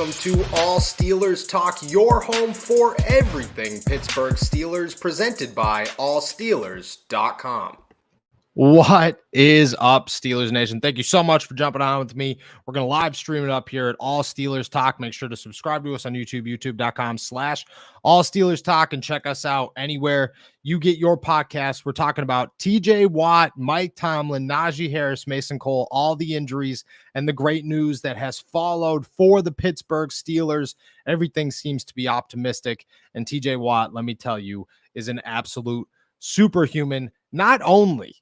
welcome to All Steelers Talk, your home for everything Pittsburgh Steelers, presented by allsteelers.com. What is up, Steelers Nation? Thank you so much for jumping on with me. We're going to live stream it up here at All Steelers Talk. Make sure to subscribe to us on YouTube, youtube.com/All Steelers Talk, and check us out anywhere you get your podcast. We're talking about TJ Watt, Mike Tomlin, Najee Harris, Mason Cole, all the injuries and the great news that has followed for the Pittsburgh Steelers. Everything seems to be optimistic, and TJ Watt, let me tell you, is an absolute superhuman. Not only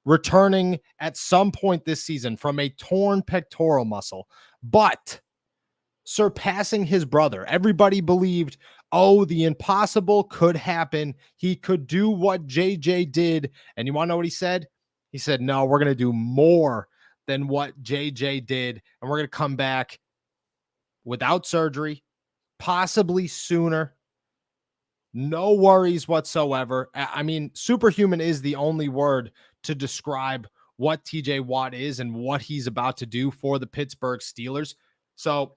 returning at some point this season from a torn pectoral muscle, but surpassing his brother. Everybody believed, oh, the impossible could happen. He could do what JJ did. And you want to know what he said? He said, no, we're going to do more than what JJ did. And we're going to come back without surgery, possibly sooner. No worries whatsoever. I mean, superhuman is the only word to describe what TJ Watt is and what he's about to do for the Pittsburgh Steelers. So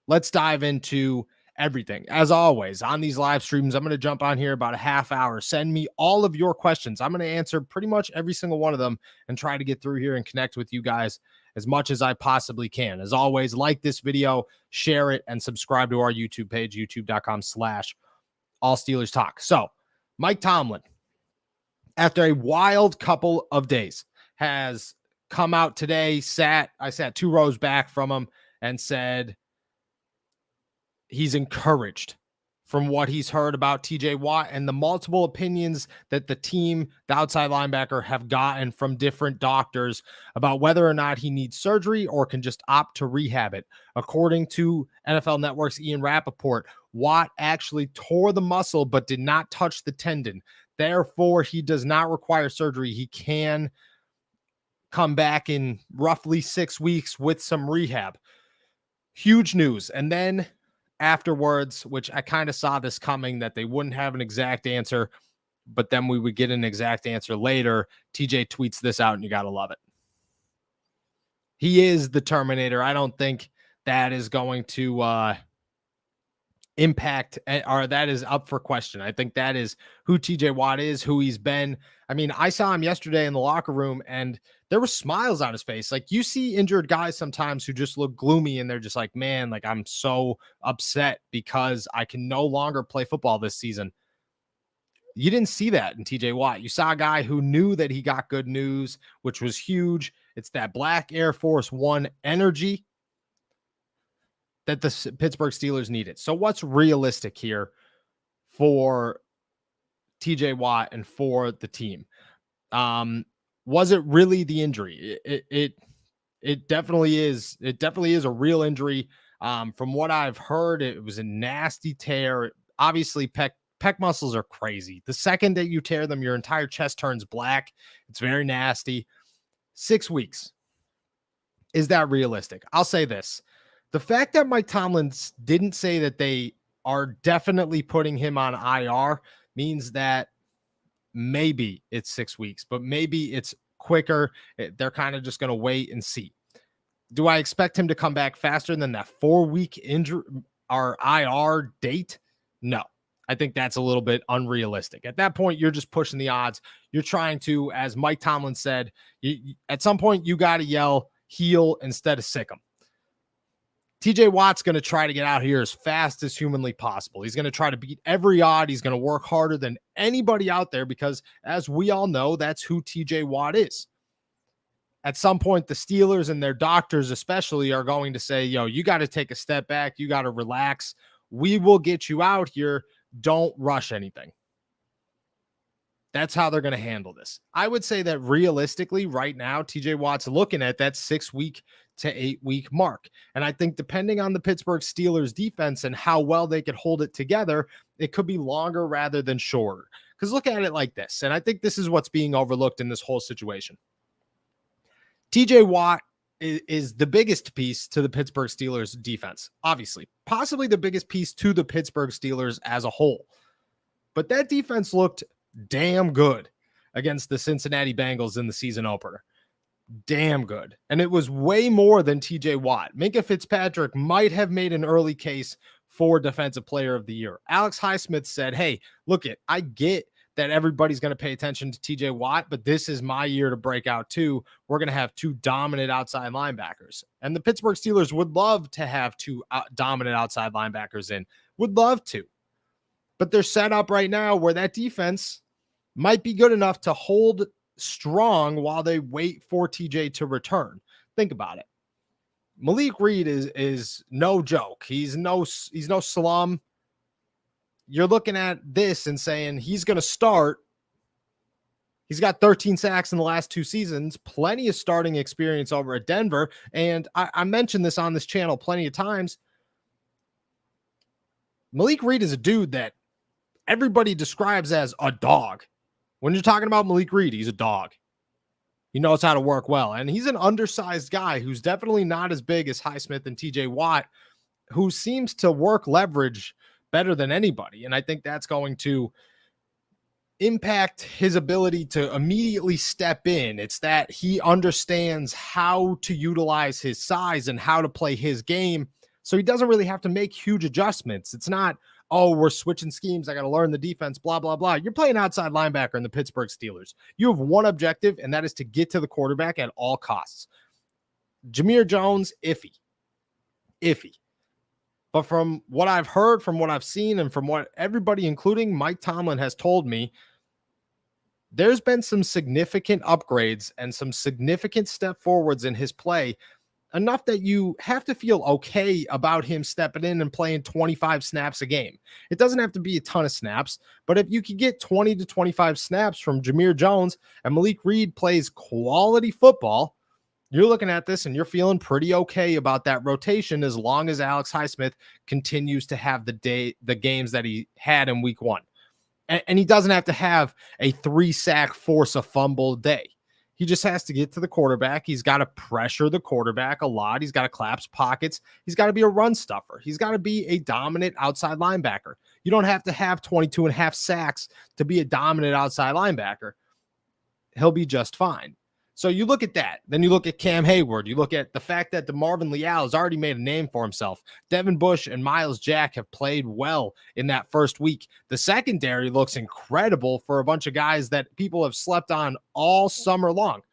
let's dive into everything. As always, on these live streams, I'm going to jump on here about a half hour. Send me all of your questions. I'm going to answer pretty much every single one of them and try to get through here and connect with you guys as much as I possibly can. As always, like this video, share it, and subscribe to our YouTube page, youtube.com/All Steelers Talk. So Mike Tomlin, after a wild couple of days, has come out today, I sat 2 rows back from him and said he's encouraged from what he's heard about TJ Watt and the multiple opinions that the team, the outside linebacker, have gotten from different doctors about whether or not he needs surgery or can just opt to rehab it. According to NFL Network's Ian Rappaport, Watt actually tore the muscle but did not touch the tendon. Therefore, he does not require surgery. He can come back in roughly 6 weeks with some rehab. Huge news. And then afterwards, which I kind of saw this coming, that they wouldn't have an exact answer, but then we would get an exact answer later. TJ tweets this out, and you got to love it. He is the Terminator. I don't think that is going to impact, or that is up for question. I think that is who TJ Watt is, who he's been. I mean, I saw him yesterday in the locker room and there were smiles on his face. Like, you see injured guys sometimes who just look gloomy and they're just like, man, like, I'm so upset because I can no longer play football this season. You didn't see that in TJ Watt. You saw a guy who knew that he got good news, which was huge. It's that Black Air Force One energy that the Pittsburgh Steelers needed. So what's realistic here for TJ Watt and for the team? Was it really the injury? It definitely is. It definitely is a real injury. From what I've heard, it was a nasty tear. Obviously, pec muscles are crazy. The second that you tear them, your entire chest turns black. It's very nasty. 6 weeks. Is that realistic? I'll say this. The fact that Mike Tomlin didn't say that they are definitely putting him on IR means that maybe it's 6 weeks, but maybe it's quicker. They're kind of just going to wait and see. Do I expect him to come back faster than that 4-week injury or IR date? No, I think that's a little bit unrealistic. At that point, you're just pushing the odds. You're trying to, as Mike Tomlin said, at some point you got to yell heal instead of sick him. TJ Watt's going to try to get out here as fast as humanly possible. He's going to try to beat every odd. He's going to work harder than anybody out there because, as we all know, that's who TJ Watt is. At some point, the Steelers and their doctors especially are going to say, yo, you got to take a step back. You got to relax. We will get you out here. Don't rush anything. That's how they're going to handle this. I would say that realistically right now, TJ Watt's looking at that 6-week to 8-week mark. And I think depending on the Pittsburgh Steelers defense and how well they could hold it together, it could be longer rather than shorter. Because look at it like this. And I think this is what's being overlooked in this whole situation. TJ Watt is the biggest piece to the Pittsburgh Steelers defense, obviously, possibly the biggest piece to the Pittsburgh Steelers as a whole. But that defense looked damn good against the Cincinnati Bengals in the season opener. damn good. And it was way more than TJ Watt. Minka Fitzpatrick might have made an early case for Defensive Player of the Year. Alex Highsmith said, hey, look it, I get that everybody's going to pay attention to TJ Watt, but this is my year to break out too. We're going to have two dominant outside linebackers. And the Pittsburgh Steelers would love to have two dominant outside linebackers in. Would love to. But they're set up right now where that defense might be good enough to hold strong while they wait for TJ to return. Think about it. Malik Reed is no joke. He's no slum. You're looking at this and saying he's going to start. He's got 13 sacks in the last 2 seasons, plenty of starting experience over at Denver. And I mentioned this on this channel plenty of times. Malik Reed is a dude that everybody describes as a dog. When you're talking about Malik Reed, he's a dog. He knows how to work well. And he's an undersized guy who's definitely not as big as Highsmith and TJ Watt, who seems to work leverage better than anybody. And I think that's going to impact his ability to immediately step in. It's that he understands how to utilize his size and how to play his game. So he doesn't really have to make huge adjustments. It's not, oh, we're switching schemes, I got to learn the defense, blah, blah, blah. You're playing outside linebacker in the Pittsburgh Steelers. You have one objective, and that is to get to the quarterback at all costs. Jameer Jones, iffy. But from what I've heard, from what I've seen, and from what everybody, including Mike Tomlin, has told me, there's been some significant upgrades and some significant step forwards in his play, enough that you have to feel okay about him stepping in and playing 25 snaps a game. It doesn't have to be a ton of snaps, but if you could get 20 to 25 snaps from Jameer Jones and Malik Reed plays quality football, you're looking at this and you're feeling pretty okay about that rotation, as long as Alex Highsmith continues to have the games that he had in week 1. And he doesn't have to have a 3-sack, force a fumble day. He just has to get to the quarterback. He's got to pressure the quarterback a lot. He's got to collapse pockets. He's got to be a run stuffer. He's got to be a dominant outside linebacker. You don't have to have 22 and a half sacks to be a dominant outside linebacker. He'll be just fine. So you look at that. Then you look at Cam Hayward. You look at the fact that DeMarvin Leal has already made a name for himself. Devin Bush and Miles Jack have played well in that first week. The secondary looks incredible for a bunch of guys that people have slept on all summer long.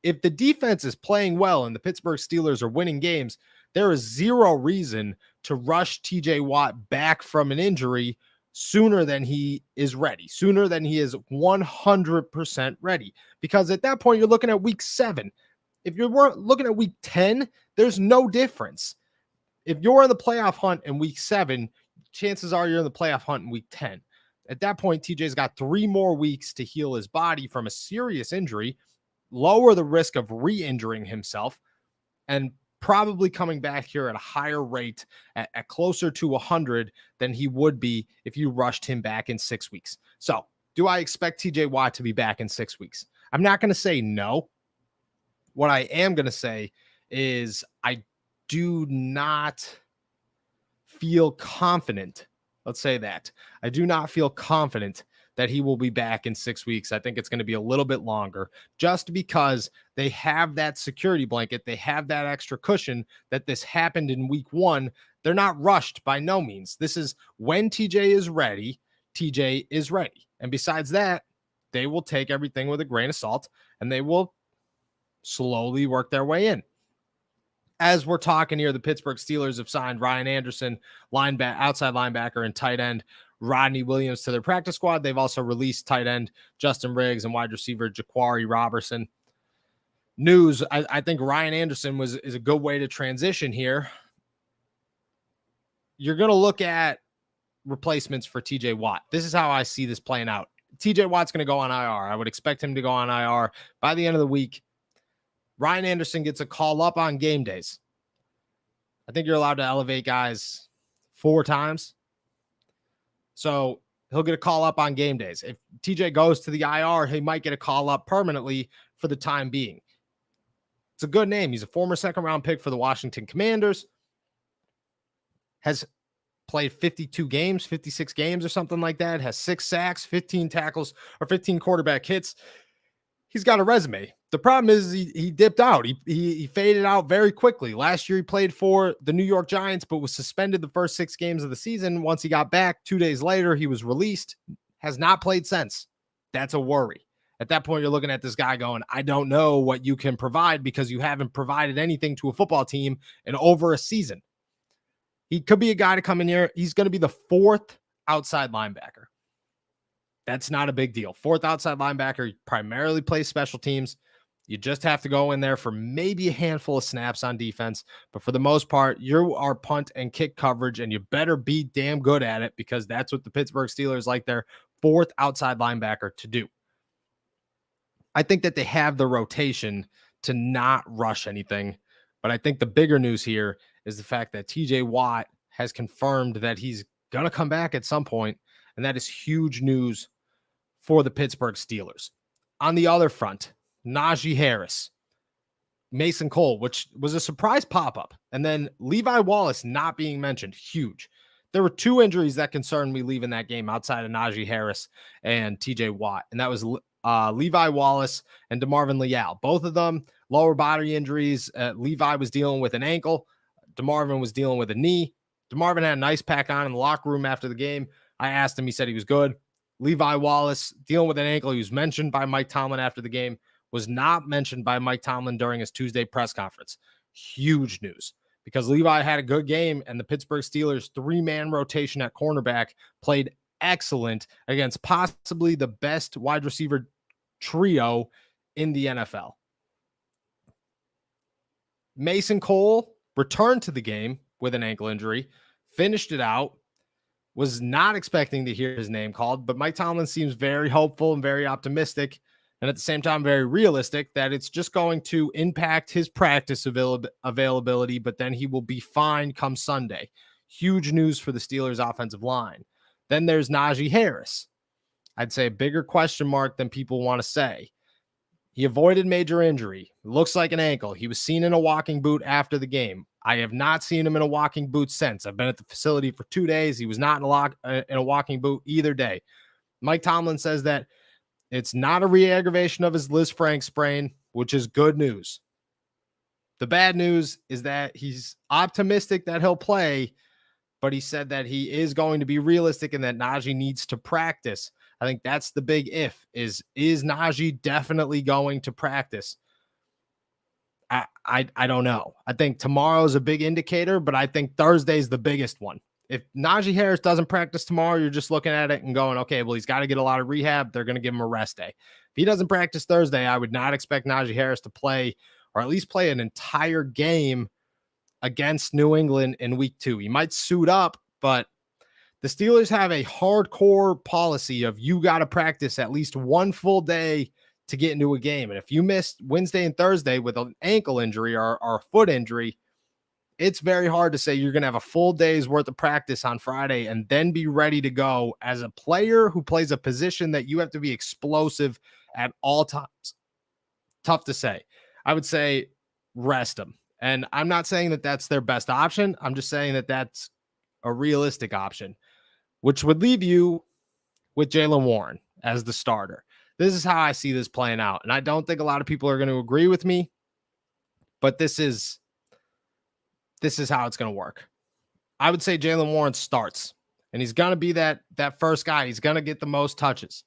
If the defense is playing well and the Pittsburgh Steelers are winning games, there is zero reason to rush TJ Watt back from an injury sooner than he is ready, sooner than he is 100% ready. Because at that point, you're looking at week 7. If you're looking at week 10, there's no difference. If you're in the playoff hunt in week 7, chances are you're in the playoff hunt in week 10. At that point, TJ's got 3 more weeks to heal his body from a serious injury, lower the risk of re-injuring himself, and probably coming back here at a higher rate, at closer to 100 than he would be if you rushed him back in 6 weeks. So do I expect TJ Watt to be back in 6 weeks? I'm not going to say no. What I am going to say is I do not feel confident. Let's say that. I do not feel confident that he will be back in 6 weeks. I think it's going to be a little bit longer, just because they have that security blanket. They have that extra cushion that this happened in week 1. They're not rushed by no means. This is when TJ is ready. TJ is ready. And besides that, they will take everything with a grain of salt and they will slowly work their way in. As we're talking here, the Pittsburgh Steelers have signed Ryan Anderson, outside linebacker, and tight end Rodney Williams to their practice squad. They've also released tight end Justin Riggs and wide receiver Jaquari Robertson. News, I think Ryan Anderson is a good way to transition here. You're going to look at replacements for TJ Watt. This is how I see this playing out. TJ Watt's going to go on IR. I would expect him to go on IR by the end of the week. Ryan Anderson gets a call up on game days. I think you're allowed to elevate guys 4 times. So he'll get a call up on game days. If TJ goes to the IR, he might get a call up permanently for the time being. It's a good name. He's a former 2nd-round pick for the Washington Commanders. Has played 52 games, 56 games or something like that. Has 6 sacks, 15 tackles, or 15 quarterback hits. he's got a resume. The problem is he dipped out. He faded out very quickly. Last year he played for the New York Giants, but was suspended the first 6 games of the season. Once he got back, 2 days later, he was released. Has not played since. That's a worry. At that point, you're looking at this guy going, I don't know what you can provide because you haven't provided anything to a football team in over a season. He could be a guy to come in here. He's going to be the 4th outside linebacker. That's not a big deal. 4th outside linebacker, primarily plays special teams. You just have to go in there for maybe a handful of snaps on defense. But for the most part, you are punt and kick coverage, and you better be damn good at it because that's what the Pittsburgh Steelers like their 4th outside linebacker to do. I think that they have the rotation to not rush anything. But I think the bigger news here is the fact that TJ Watt has confirmed that he's going to come back at some point, and that is huge news for the Pittsburgh Steelers. On the other front, Najee Harris, Mason Cole, which was a surprise pop-up, and then Levi Wallace not being mentioned, huge. There were 2 injuries that concerned me leaving that game outside of Najee Harris and TJ Watt, and that was Levi Wallace and DeMarvin Leal. Both of them lower body injuries. Levi was dealing with an ankle. DeMarvin was dealing with a knee. DeMarvin had a nice pack on in the locker room after the game. I asked him. He said he was good. Levi Wallace dealing with an ankle. He was mentioned by Mike Tomlin after the game. Was not mentioned by Mike Tomlin during his Tuesday press conference. Huge news because Levi had a good game and the Pittsburgh Steelers 3-man rotation at cornerback played excellent against possibly the best wide receiver trio in the NFL. Mason Cole returned to the game with an ankle injury, finished it out, was not expecting to hear his name called, but Mike Tomlin seems very hopeful and very optimistic, and at the same time, very realistic that it's just going to impact his practice availability, but then he will be fine come Sunday. Huge news for the Steelers' offensive line. Then there's Najee Harris. I'd say a bigger question mark than people want to say. He avoided major injury. Looks like an ankle. He was seen in a walking boot after the game. I have not seen him in a walking boot since. I've been at the facility for 2 days. He was not in a walking boot either day. Mike Tomlin says that it's not a re-aggravation of his Liz Frank sprain, which is good news. The bad news is that he's optimistic that he'll play, but he said that he is going to be realistic and that Najee needs to practice. I think that's the big if, is Najee definitely going to practice? I don't know. I think tomorrow is a big indicator, but I think Thursday's the biggest one. If Najee Harris doesn't practice tomorrow, you're just looking at it and going, okay, well, he's got to get a lot of rehab. They're going to give him a rest day. If he doesn't practice Thursday, I would not expect Najee Harris to play or at least play an entire game against New England in week 2. He might suit up, but the Steelers have a hardcore policy of you got to practice at least one full day to get into a game. And if you miss Wednesday and Thursday with an ankle injury or a foot injury, it's very hard to say you're going to have a full day's worth of practice on Friday and then be ready to go as a player who plays a position that you have to be explosive at all times. Tough to say. I would say rest them. And I'm not saying that that's their best option. I'm just saying that that's a realistic option, which would leave you with Jaylen Warren as the starter. This is how I see this playing out. And I don't think a lot of people are going to agree with me, but this is how it's going to work. I would say Jaylen Warren starts, and he's going to be that first guy. He's going to get the most touches.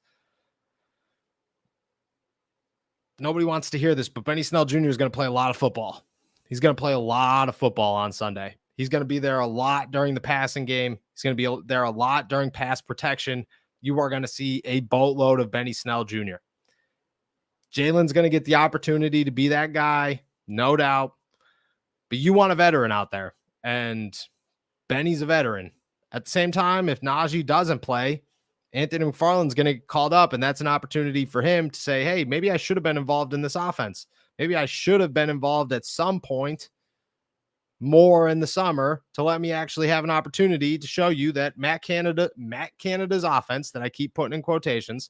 Nobody wants to hear this, but Benny Snell Jr. is going to play a lot of football. He's going to play a lot of football on Sunday. He's going to be there a lot during the passing game. He's going to be there a lot during pass protection. You are going to see a boatload of Benny Snell Jr. Jalen's going to get the opportunity to be that guy, no doubt. But you want a veteran out there, and Benny's a veteran. At the same time, if Najee doesn't play, Anthony McFarland's going to get called up, and that's an opportunity for him to say, hey, maybe I should have been involved in this offense. Maybe I should have been involved at some point more in the summer to let me actually have an opportunity to show you that Matt Canada's offense that I keep putting in quotations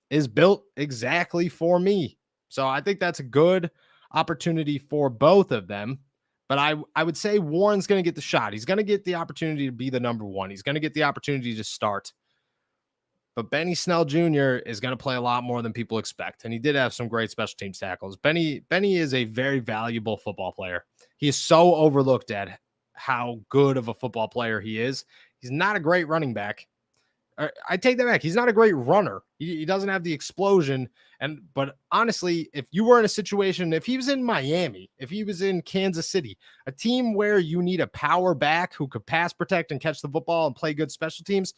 is built exactly for me. So I think that's a good opportunity for both of them. But I would say Warren's going to get the shot. He's going to get the opportunity to be the number one. He's going to get the opportunity to start. but Benny Snell Jr. is going to play a lot more than people expect. And he did have some great special teams tackles. Benny is a very valuable football player. He is so overlooked at how good of a football player he is. He's not a great running back. I take that back. He's not a great runner. He doesn't have the explosion. But honestly, if you were in a situation, if he was in Miami, if he was in Kansas City, a team where you need a power back who could pass protect and catch the football and play good special teams,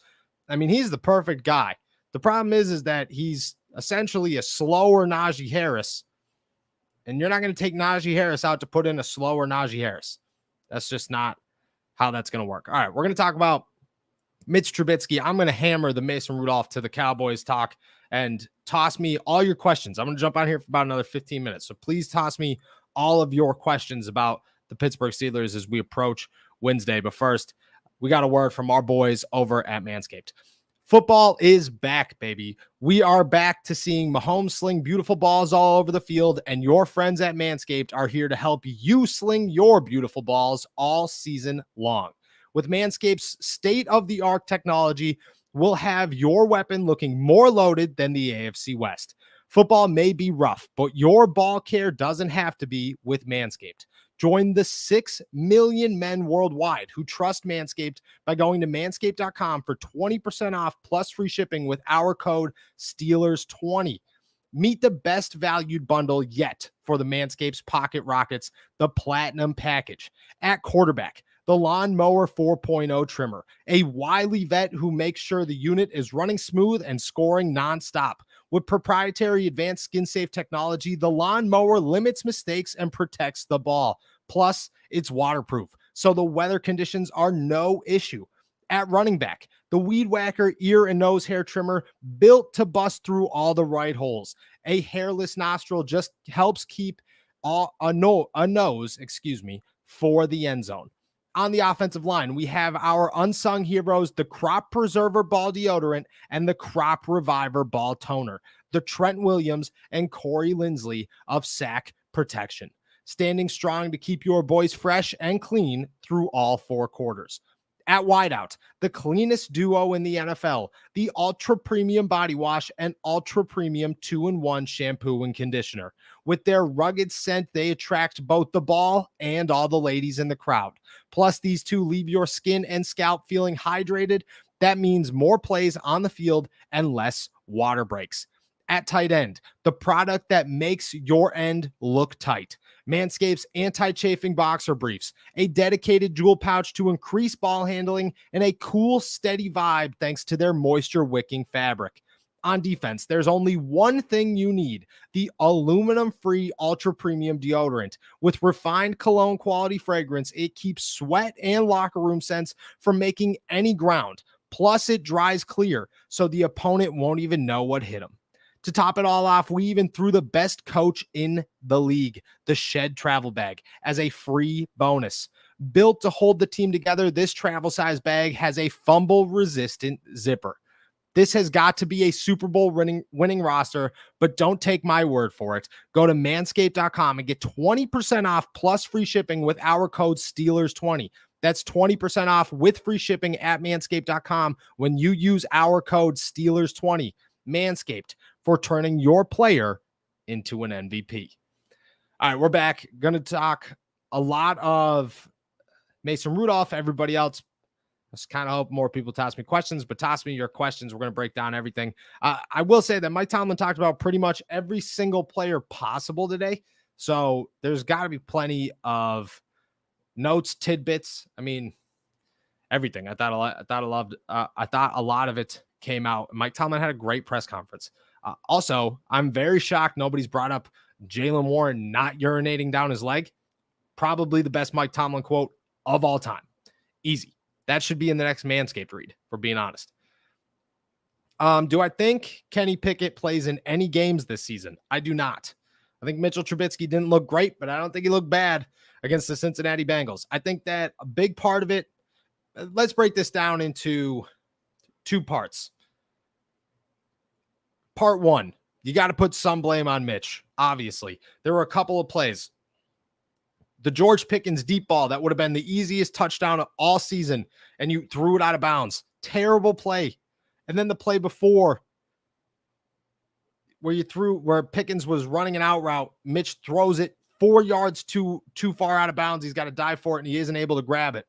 I mean, he's the perfect guy. The problem is that he's essentially a slower Najee Harris, and you're not going to take Najee Harris out to put in a slower Najee Harris. That's just not how that's going to work. All right, we're going to talk about Mitch Trubisky. I'm going to hammer the Mason Rudolph to the Cowboys talk and toss me all your questions. I'm going to jump on here for about another 15 minutes. So please toss me all of your questions about the Pittsburgh Steelers as we approach Wednesday. But first, we got a word from our boys over at Manscaped. Football is back, baby. We are back to seeing Mahomes sling beautiful balls all over the field, and your friends at Manscaped are here to help you sling your beautiful balls all season long. With Manscaped's state-of-the-art technology, we'll have your weapon looking more loaded than the AFC West. Football may be rough, but your ball care doesn't have to be with Manscaped. Join the 6 million men worldwide who trust Manscaped by going to manscaped.com for 20% off plus free shipping with our code STEELERS20. Meet the best valued bundle yet for the Manscaped's Pocket Rockets, the Platinum Package. At quarterback, the Lawnmower 4.0 trimmer, a wily vet who makes sure the unit is running smooth and scoring nonstop. With proprietary advanced skin-safe technology, the lawnmower limits mistakes and protects the ball. Plus, it's waterproof, so the weather conditions are no issue. At running back, the Weed Whacker ear and nose hair trimmer, built to bust through all the right holes. A hairless nostril just helps keep a nose for the end zone. On the offensive line, we have our unsung heroes, the Crop Preserver Ball Deodorant and the Crop Reviver Ball Toner, the Trent Williams and Corey Lindsley of Sack Protection, standing strong to keep your boys fresh and clean through all 4 quarters. At wideout, the cleanest duo in the NFL, the Ultra Premium Body Wash and Ultra Premium 2-in-1 Shampoo and Conditioner. With their rugged scent, they attract both the ball and all the ladies in the crowd. Plus, these two leave your skin and scalp feeling hydrated. That means more plays on the field and less water breaks. At tight end, the product that makes your end look tight. Manscaped's anti-chafing boxer briefs, a dedicated jewel pouch to increase ball handling, and a cool, steady vibe thanks to their moisture-wicking fabric. On defense, there's only one thing you need, the aluminum-free ultra-premium deodorant. With refined cologne quality fragrance, it keeps sweat and locker room scents from making any ground. Plus, it dries clear, so the opponent won't even know what hit them. To top it all off, we even threw the best coach in the league, the Shed Travel Bag, as a free bonus. Built to hold the team together, this travel size bag has a fumble-resistant zipper. This has got to be a Super Bowl winning roster, but don't take my word for it. Go to manscaped.com and get 20% off plus free shipping with our code STEELERS20. That's 20% off with free shipping at manscaped.com when you use our code STEELERS20. Manscaped, for turning your player into an MVP. All right, we're back. Going to talk a lot of Mason Rudolph. Everybody else, I just kind of hope more people toss me questions, but toss me your questions. We're going to break down everything. I will say that Mike Tomlin talked about pretty much every single player possible today. So there's got to be plenty of notes, tidbits. I mean, everything. I thought a lot of it came out. Mike Tomlin had a great press conference. Also, I'm very shocked nobody's brought up Jaylen Warren not urinating down his leg. Probably the best Mike Tomlin quote of all time. Easy. That should be in the next Manscaped read, for being honest. Do I think Kenny Pickett plays in any games this season? I do not. I think Mitchell Trubisky didn't look great, but I don't think he looked bad against the Cincinnati Bengals. I think that a big part of it, let's break this down into 2 parts. Part 1, you got to put some blame on Mitch. Obviously, there were a couple of plays. The George Pickens deep ball that would have been the easiest touchdown of all season, and you threw it out of bounds. Terrible play. And then the play before where Pickens was running an out route, Mitch throws it 4 yards too far out of bounds. He's got to dive for it, and he isn't able to grab it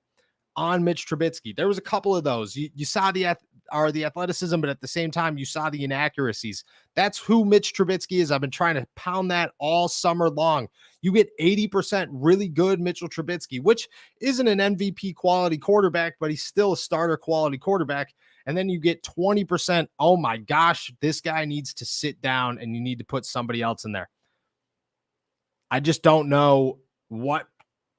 on Mitch Trubisky. There was a couple of those. You saw the athleticism, but at the same time, you saw the inaccuracies. That's who Mitch Trubisky is. I've been trying to pound that all summer long. You get 80% really good Mitchell Trubisky, which isn't an MVP quality quarterback, but he's still a starter quality quarterback. And then you get 20%. Oh my gosh, this guy needs to sit down and you need to put somebody else in there. I just don't know what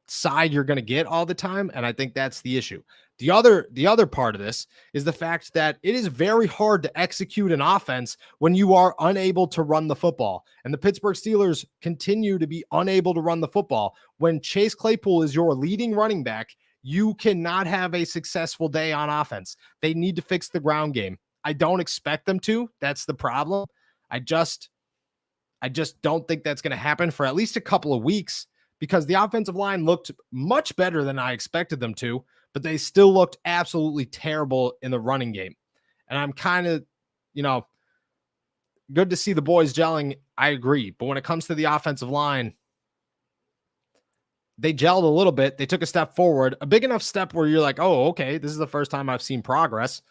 side you're going to get all the time. And I think that's the issue. The other part of this is the fact that it is very hard to execute an offense when you are unable to run the football. And the Pittsburgh Steelers continue to be unable to run the football. When Chase Claypool is your leading running back, you cannot have a successful day on offense. They need to fix the ground game. I don't expect them to. That's the problem. I just don't think that's going to happen for at least a couple of weeks, because the offensive line looked much better than I expected them to, but they still looked absolutely terrible in the running game. And I'm kind of, good to see the boys gelling. I agree. But when it comes to the offensive line, they gelled a little bit. They took a step forward, a big enough step where you're like, oh, okay, this is the first time I've seen progress.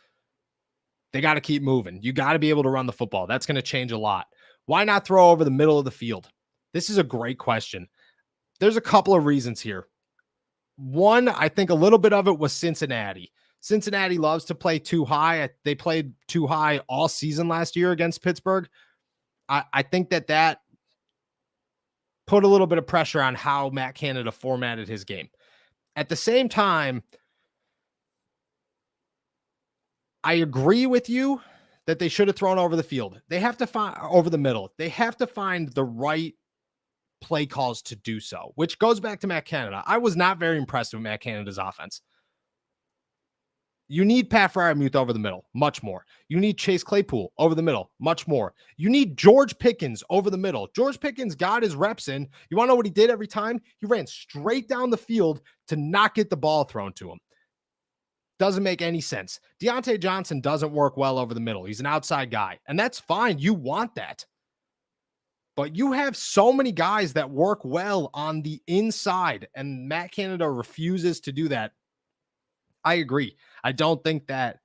They got to keep moving. You got to be able to run the football. That's going to change a lot. Why not throw over the middle of the field? This is a great question. There's a couple of reasons here. One, I think a little bit of it was Cincinnati. Cincinnati loves to play too high. They played too high all season last year against Pittsburgh. I think that put a little bit of pressure on how Matt Canada formatted his game. At the same time, I agree with you that they should have thrown over the field. They have to find over the middle. They have to find the right play calls to do so, which goes back to Matt Canada. I was not very impressed with Matt Canada's offense. You need Pat Freiermuth over the middle, much more. You need Chase Claypool over the middle, much more. You need George Pickens over the middle. George Pickens got his reps in. You want to know what he did every time? He ran straight down the field to not get the ball thrown to him. Doesn't make any sense. Deontay Johnson doesn't work well over the middle. He's an outside guy, and that's fine. You want that. But you have so many guys that work well on the inside, and Matt Canada refuses to do that. I agree. I don't think that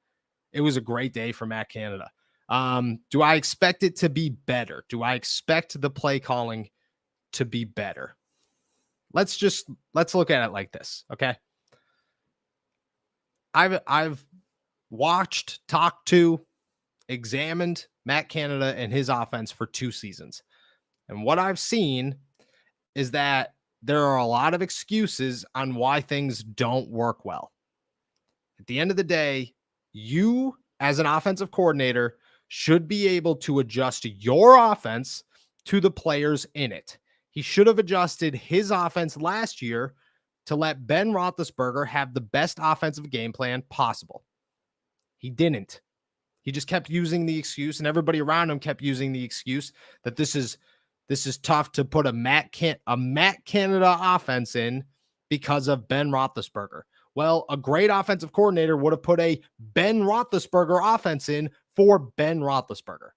it was a great day for Matt Canada. Do I expect it to be better? Do I expect the play calling to be better? Let's look at it like this, okay? I've watched, talked to, examined Matt Canada and his offense for 2 seasons. And what I've seen is that there are a lot of excuses on why things don't work well. At the end of the day, you as an offensive coordinator should be able to adjust your offense to the players in it. He should have adjusted his offense last year to let Ben Roethlisberger have the best offensive game plan possible. He didn't. He just kept using the excuse, and everybody around him kept using the excuse that this is tough to put a Matt Canada offense in because of Ben Roethlisberger. Well, a great offensive coordinator would have put a Ben Roethlisberger offense in for Ben Roethlisberger.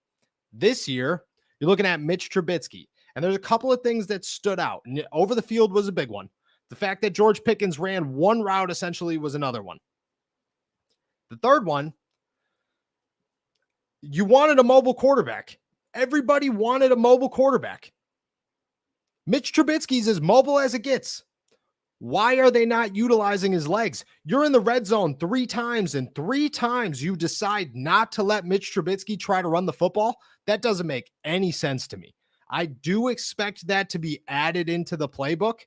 This year, you're looking at Mitch Trubisky, and there's a couple of things that stood out. Over the field was a big one. The fact that George Pickens ran one route essentially was another one. The third one, you wanted a mobile quarterback. Everybody wanted a mobile quarterback. Mitch Trubisky's as mobile as it gets. Why are they not utilizing his legs? You're in the red zone 3 times, and 3 times you decide not to let Mitch Trubisky try to run the football? That doesn't make any sense to me. I do expect that to be added into the playbook.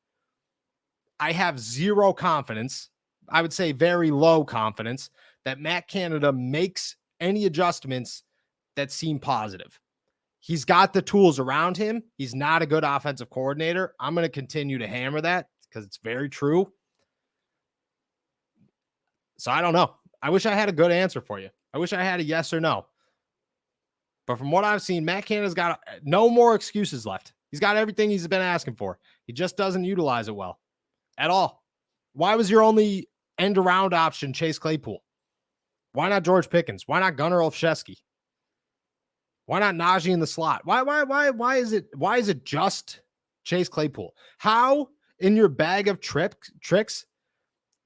I have zero confidence, I would say very low confidence, that Matt Canada makes any adjustments that seem positive. He's got the tools around him. He's not a good offensive coordinator. I'm going to continue to hammer that because it's very true. So I don't know. I wish I had a good answer for you. I wish I had a yes or no. But from what I've seen, Matt Canada's got no more excuses left. He's got everything he's been asking for. He just doesn't utilize it well at all. Why was your only end around option Chase Claypool? Why not George Pickens? Why not Gunnar Olszewski? Why not Najee in the slot? Why is it just Chase Claypool? How in your bag of tricks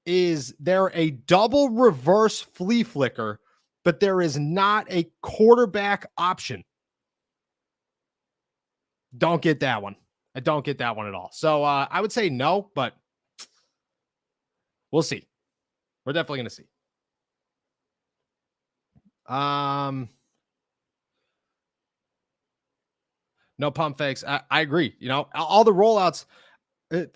is there a double reverse flea flicker, but there is not a quarterback option? Don't get that one. I don't get that one at all. So I would say no, but we'll see. We're definitely going to see. No pump fakes. I agree. You know, all the rollouts,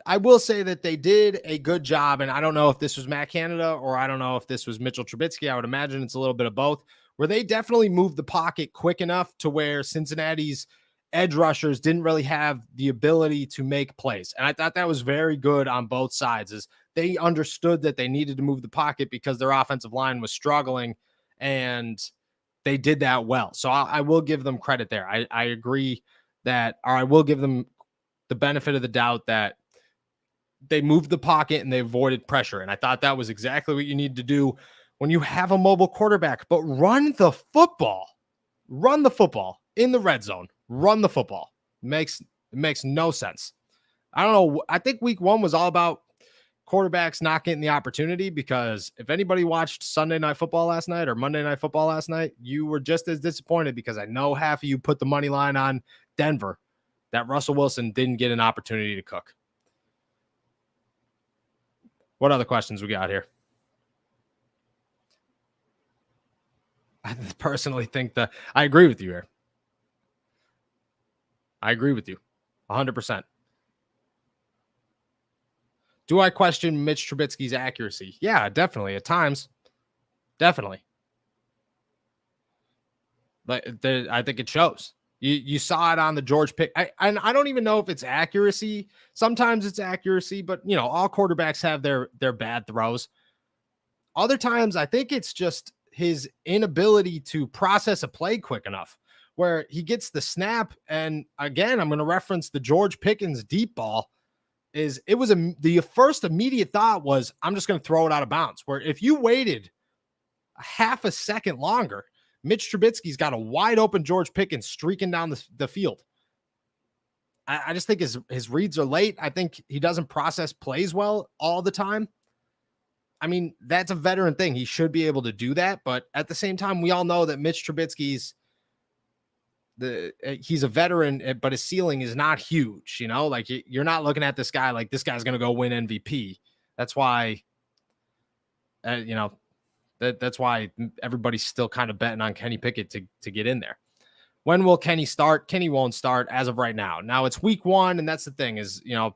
I will say that they did a good job. And I don't know if this was Matt Canada or I don't know if this was Mitchell Trubisky. I would imagine it's a little bit of both, where they definitely moved the pocket quick enough to where Cincinnati's edge rushers didn't really have the ability to make plays. And I thought that was very good on both sides, is they understood that they needed to move the pocket because their offensive line was struggling, and they did that well. So I will give them credit there. I agree that, or I will give them the benefit of the doubt that they moved the pocket and they avoided pressure. And I thought that was exactly what you need to do when you have a mobile quarterback. But run the football in the red zone. Run the football. It makes no sense. I don't know. I think week 1 was all about quarterbacks not getting the opportunity, because if anybody watched Sunday Night Football last night or Monday Night Football last night, you were just as disappointed, because I know half of you put the money line on Denver that Russell Wilson didn't get an opportunity to cook. What other questions we got here? I personally think that I agree with you here. I agree with you 100%. Do I question Mitch Trubisky's accuracy? Yeah, definitely. At times. Definitely. But I think it shows. You saw it on the George pick. I don't even know if it's accuracy. Sometimes it's accuracy, but you know, all quarterbacks have their bad throws. Other times, I think it's just his inability to process a play quick enough, where he gets the snap. And again, I'm going to reference the George Pickens deep ball. The first immediate thought was, I'm just going to throw it out of bounds. Where if you waited a half a second longer, Mitch Trubisky's got a wide open George Pickens streaking down the field. I just think his reads are late. I think he doesn't process plays well all the time. I mean, that's a veteran thing. He should be able to do that. But at the same time, we all know that Mitch Trubisky's he's a veteran, but his ceiling is not huge. You know, like you're not looking at this guy like this guy's going to go win MVP. That's why, you know, that's why everybody's still kind of betting on Kenny Pickett to get in there. When will Kenny start? Kenny won't start as of right now. Now it's week 1, and that's the thing is, you know,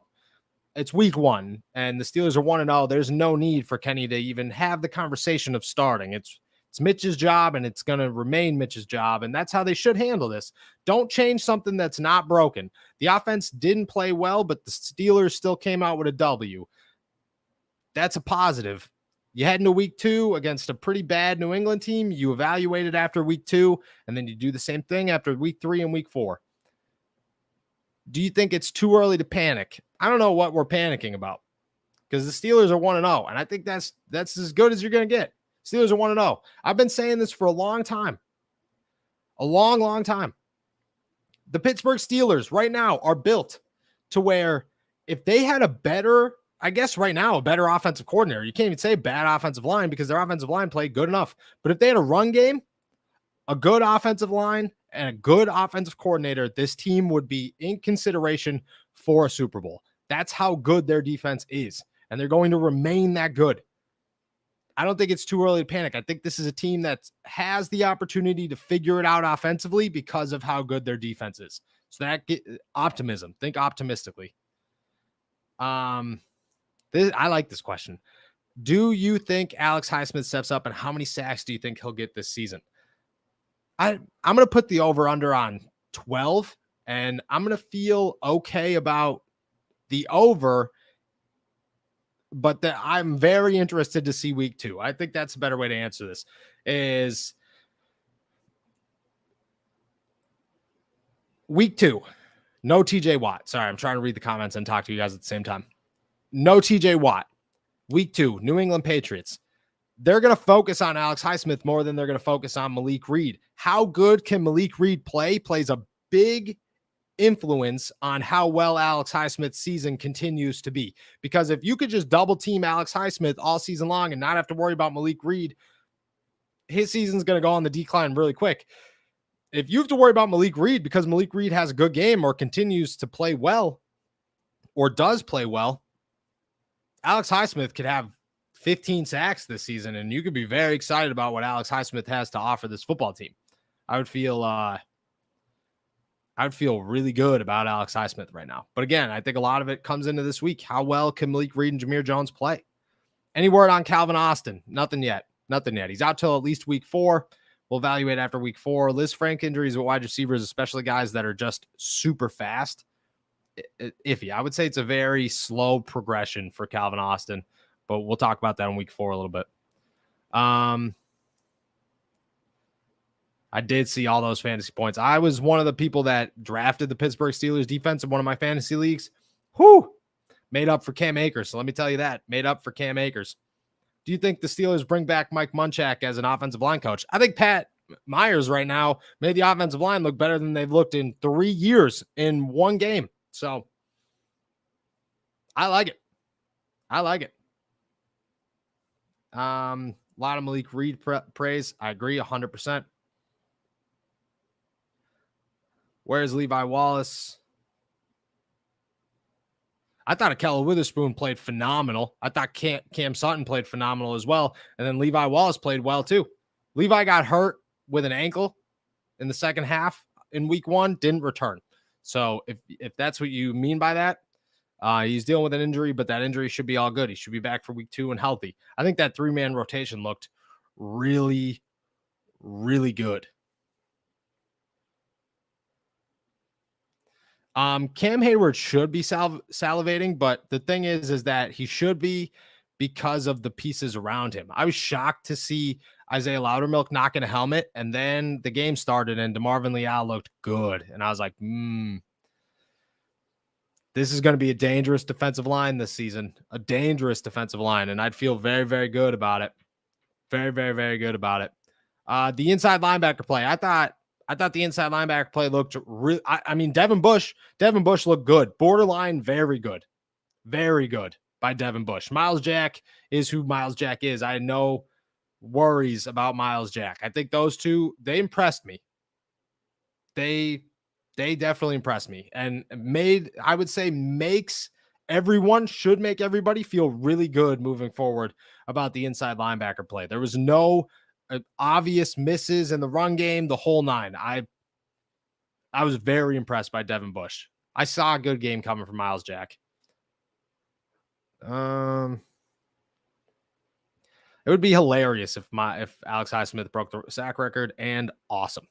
it's week 1, and the Steelers are 1-0. There's no need for Kenny to even have the conversation of starting. It's Mitch's job, and it's going to remain Mitch's job, and that's how they should handle this. Don't change something that's not broken. The offense didn't play well, but the Steelers still came out with a W. That's a positive. You head into week 2 against a pretty bad New England team. You evaluated after week 2, and then you do the same thing after week 3 and week 4. Do you think it's too early to panic? I don't know what we're panicking about, because the Steelers are 1-0, and I think that's as good as you're going to get. Steelers are 1-0. I've been saying this for a long time. A long, long time. The Pittsburgh Steelers right now are built to where if they had a better, I guess right now, a better offensive coordinator, you can't even say bad offensive line because their offensive line played good enough. But if they had a run game, a good offensive line, and a good offensive coordinator, this team would be in consideration for a Super Bowl. That's how good their defense is. And they're going to remain that good. I don't think it's too early to panic. I think this is a team that has the opportunity to figure it out offensively because of how good their defense is. So that optimism. Think optimistically. I like this question. Do you think Alex Highsmith steps up, and how many sacks do you think he'll get this season? I'm going to put the over-under on 12, and I'm going to feel okay about the over, but I'm very interested to see week 2. I think that's a better way to answer this. Is week 2, no TJ Watt. Sorry, I'm trying to read the comments and talk to you guys at the same time. No TJ Watt. Week 2, New England Patriots. they're going to focus on Alex Highsmith more than they're going to focus on Malik Reed. How good can Malik Reed play plays a big influence on how well Alex Highsmith's season continues to be. Because if you could just double team Alex Highsmith all season long and not have to worry about Malik Reed, his season's going to go on the decline really quick. If you have to worry about Malik Reed because Malik Reed has a good game or continues to play well or does play well, Alex Highsmith could have 15 sacks this season, and you could be very excited about what Alex Highsmith has to offer this football team. I would feel really good about Alex Highsmith right now. But again, I think a lot of it comes into this week. How well can Malik Reed and Jameer Jones play? Any word on Calvin Austin? Nothing yet. He's out till at least week 4. We'll evaluate after week 4. Liz Frank injuries with wide receivers, especially guys that are just super fast, iffy. I would say it's a very slow progression for Calvin Austin, but we'll talk about that in week 4 a little bit. I did see all those fantasy points. I was one of the people that drafted the Pittsburgh Steelers defense in one of my fantasy leagues. Made up for Cam Akers. So let me tell you that. Made up for Cam Akers. Do you think the Steelers bring back Mike Munchak as an offensive line coach? I think Pat Myers right now made the offensive line look better than they've looked in 3 years in one game. So I like it. A lot of Malik Reed praise. I agree 100%. Where's Levi Wallace? I thought Akella Witherspoon played phenomenal. I thought Cam Sutton played phenomenal as well. And then Levi Wallace played well too. Levi got hurt with an ankle in the second half in week 1, didn't return. So if that's what you mean by that, he's dealing with an injury, but that injury should be all good. He should be back for week 2 and healthy. I think that 3-man rotation looked really, really good. Cam Hayward should be salivating, but the thing is that he should be because of the pieces around him. I was shocked to see Isaiah Loudermilk knocking a helmet, and then the game started and DeMarvin Leal looked good. And I was like, this is going to be a dangerous defensive line this season, a dangerous defensive line. And I'd feel very, very good about it. Very, very, very good about it. The inside linebacker play, I thought the inside linebacker play looked really, I mean, Devin Bush looked good. Borderline, very good by Devin Bush. Miles Jack is who Miles Jack is. I had no worries about Miles Jack. I think those two, they impressed me. They definitely impressed me and should make everybody feel really good moving forward about the inside linebacker play. There was no obvious misses in the run game, the whole 9. I was very impressed by Devin Bush. I saw a good game coming from Miles Jack. It would be hilarious if Alex Highsmith broke the sack record, and awesome.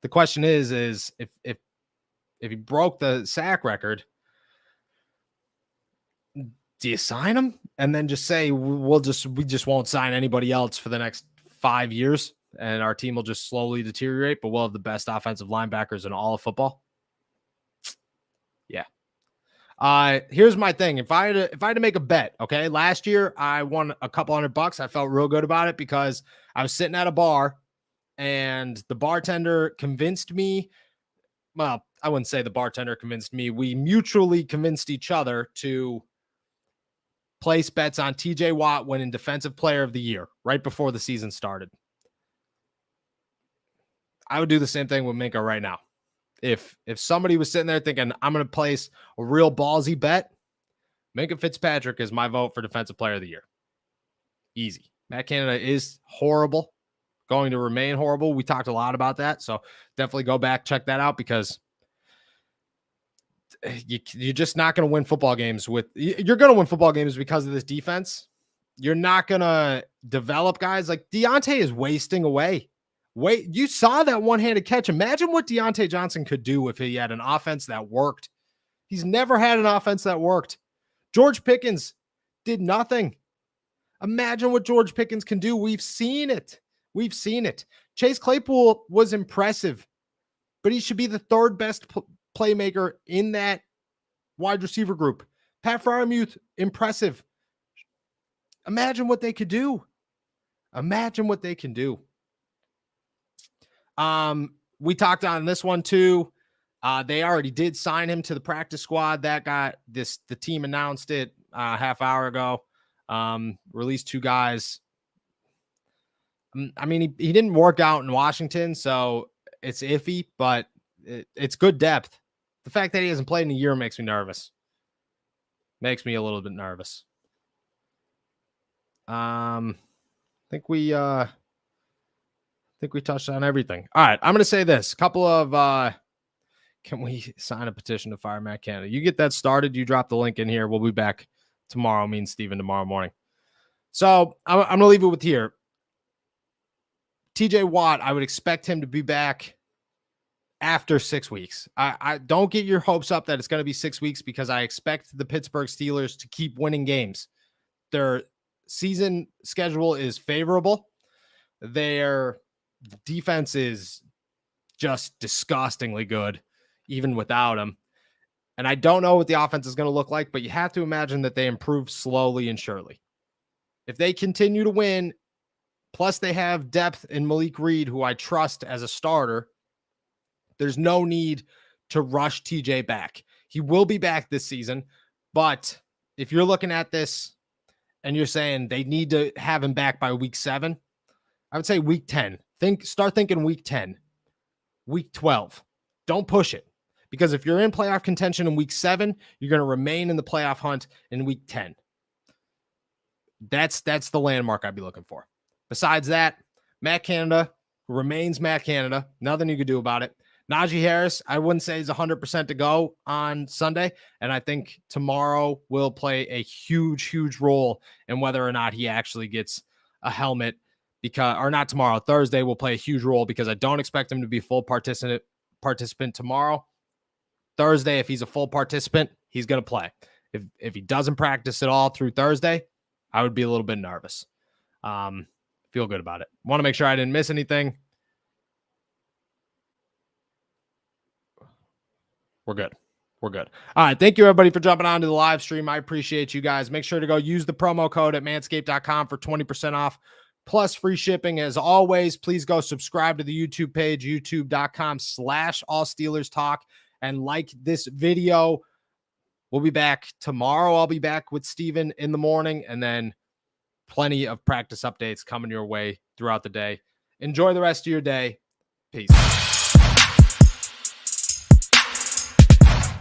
The question is if he broke the sack record, do you sign him and then just say we just won't sign anybody else for the next 5 years and our team will just slowly deteriorate, but we'll have the best offensive linebackers in all of football? Yeah. Here's my thing. If I had to make a bet, okay, last year I won a couple $100. I felt real good about it because I was sitting at a bar and the bartender convinced me. Well, I wouldn't say the bartender convinced me. We mutually convinced each other to place bets on TJ Watt winning Defensive Player of the Year right before the season started. I would do the same thing with Minka right now. If somebody was sitting there thinking, I'm going to place a real ballsy bet, Minka Fitzpatrick is my vote for Defensive Player of the Year. Easy. Matt Canada is horrible, going to remain horrible. We talked a lot about that, so definitely go back, check that out, because you're just not going to win football games you're going to win football games because of this defense. You're not going to develop guys. Like Deontay is wasting away. You saw that one-handed catch. Imagine what Deontay Johnson could do if he had an offense that worked. He's never had an offense that worked. George Pickens did nothing. Imagine what George Pickens can do. We've seen it. Chase Claypool was impressive, but he should be the 3rd best playmaker in that wide receiver group. Pat Freiermuth, impressive. Imagine what they could do. Imagine what they can do. We talked on this one too. They already did sign him to the practice squad. The team announced it half hour ago. Released 2 guys. I mean, he didn't work out in Washington, so it's iffy, but it's good depth. The fact that he hasn't played in a year makes me nervous. Makes me a little bit nervous. I think we touched on everything. All right, I'm going to say this. Couple of can we sign a petition to fire Matt Canada? You get that started. You drop the link in here. We'll be back tomorrow. Me and Steven tomorrow morning. So I'm going to leave it with here. TJ Watt, I would expect him to be back after 6 weeks. I don't get your hopes up that it's going to be 6 weeks, because I expect the Pittsburgh Steelers to keep winning games. Their season schedule is favorable. Their defense is just disgustingly good, even without him. And I don't know what the offense is going to look like, but you have to imagine that they improve slowly and surely. If they continue to win, plus they have depth in Malik Reed, who I trust as a starter, there's no need to rush TJ back. He will be back this season, but if you're looking at this and you're saying they need to have him back by week 7, I would say week 10. Start thinking week 10, week 12. Don't push it, because if you're in playoff contention in week 7, you're going to remain in the playoff hunt in week 10. That's the landmark I'd be looking for. Besides that, Matt Canada remains Matt Canada. Nothing you could do about it. Najee Harris, I wouldn't say he's 100% to go on Sunday, and I think tomorrow will play a huge, huge role in whether or not he actually gets a helmet. Thursday will play a huge role, because I don't expect him to be full participant tomorrow. Thursday, if he's a full participant, he's going to play. If he doesn't practice at all through Thursday, I would be a little bit nervous. Feel good about it. Want to make sure I didn't miss anything. We're good. All right. Thank you, everybody, for jumping on to the live stream. I appreciate you guys. Make sure to go use the promo code at manscaped.com for 20% off plus free shipping. As always, please go subscribe to the YouTube page, youtube.com/allsteelerstalk, and like this video. We'll be back tomorrow. I'll be back with Steven in the morning, and then plenty of practice updates coming your way throughout the day. Enjoy the rest of your day. Peace.